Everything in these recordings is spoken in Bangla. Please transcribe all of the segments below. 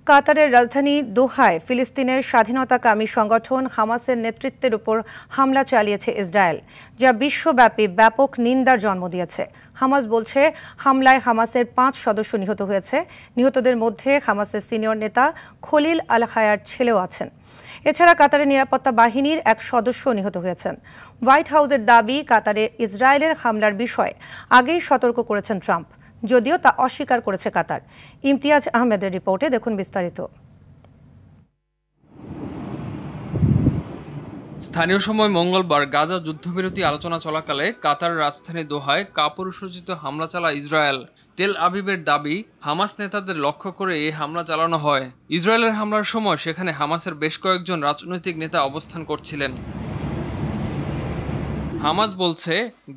কাতারের রাজধানী দোহায় ফিলিস্তিনের স্বাধীনতাকামী সংগঠন হামাসের নেতৃত্বের উপর হামলা চালিয়েছে ইসরায়েল, যা বিশ্বব্যাপী ব্যাপক নিন্দার জন্ম দিয়েছে। হামাস বলছে হামলায় হামাসের 5 সদস্য নিহত হয়েছে। নিহতদের মধ্যে হামাসের সিনিয়র নেতা খলিল আল হায়ার ছেলেও আছেন। এছাড়া কাতারের নিরাপত্তা বাহিনীর এক সদস্য নিহত হয়েছেন। হোয়াইট হাউসের দাবি, কাতারে ইসরায়েলের হামলার বিষয়ে আগেই সতর্ক করেছেন ট্রাম্প, যদিও তা অস্বীকার করেছে কাতার। ইমতিয়াজ আহমেদের রিপোর্টে দেখুন বিস্তারিত। স্থানীয় সময় মঙ্গলবার গাজা যুদ্ধবিরতি আলোচনা চলাকালে কাতারের রাজধানী দোহায় কাপুরুষোচিত হামলা চালায় ইসরায়েল। তেল আবিবের দাবি, হামাস নেতাদের লক্ষ্য করে এই হামলা চালানো হয়। ইসরায়েলের হামলার সময় সেখানে হামাসের বেশ কয়েকজন রাজনৈতিক নেতা অবস্থান করছিলেন। হামাস বলছে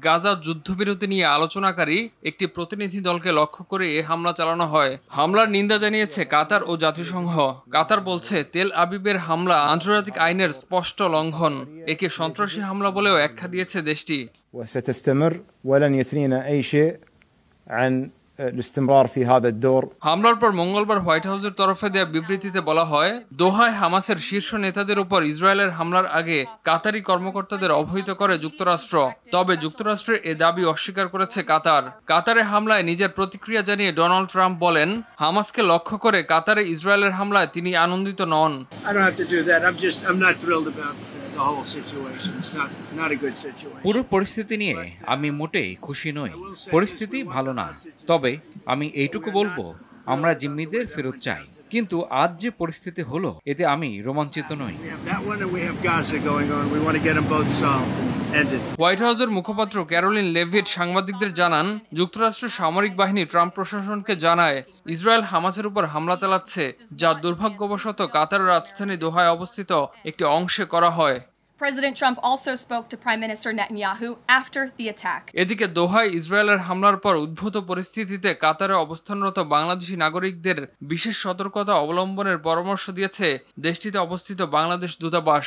গাজা যুদ্ধবিরতি নিয়ে আলোচনাকারী একটি প্রতিনিধি দলকে লক্ষ্য করে এ হামলা চালানো হয়। হামলার নিন্দা জানিয়েছে কাতার ও জাতিসংঘ। কাতার বলছে তেল আবিবের হামলা আন্তর্জাতিক আইনের স্পষ্ট লঙ্ঘন। একে সন্ত্রাসী হামলা বলেও ব্যাখ্যা দিয়েছে দেশটি। হামলার পর মঙ্গলবার হোয়াইট হাউসের তরফে দেয়া বিবৃতিতে বলা হয়, দোহায় হামাসের শীর্ষ নেতাদের উপর ইসরায়েলের হামলার আগে কাতারি কর্মকর্তাদের অবহিত করে যুক্তরাষ্ট্র। তবে যুক্তরাষ্ট্রের এ দাবি অস্বীকার করেছে কাতার। কাতারে হামলায় নিজের প্রতিক্রিয়া জানিয়ে ডোনাল্ড ট্রাম্প বলেন, হামাসকে লক্ষ্য করে কাতারে ইসরায়েলের হামলায় তিনি আনন্দিত নন। পুরো পরিস্থিতি নিয়ে আমি মোটেই খুশি নই। পরিস্থিতি ভালো না, তবে আমি এইটুকু বলবো, আমরা জিম্মিদের ফেরত চাই। কিন্তু আজ যে পরিস্থিতি হলো, এতে আমি রোমাঞ্চিত নই। হোয়াইট হাউসের মুখপাত্র ক্যারোলিন লেভিট সাংবাদিকদের জানান, যুক্তরাষ্ট্রের সামরিক বাহিনী ট্রাম্প প্রশাসনকে জানায় ইসরায়েল হামাসের উপর হামলা চালাচ্ছে, যা দুর্ভাগ্যবশত কাতারের রাজধানী দোহায় অবস্থিত একটি অংশে করা হয়। President Trump also spoke to Prime Minister Netanyahu after the attack. এদিকে দোহায় ইসরায়েলের হামলার পর উদ্ভূত পরিস্থিতিতে কাতারে অবস্থানরত বাংলাদেশি নাগরিকদের বিশেষ সতর্কতা অবলম্বনের পরামর্শ দিয়েছে দেশটিতে অবস্থিত বাংলাদেশ দূতাবাস।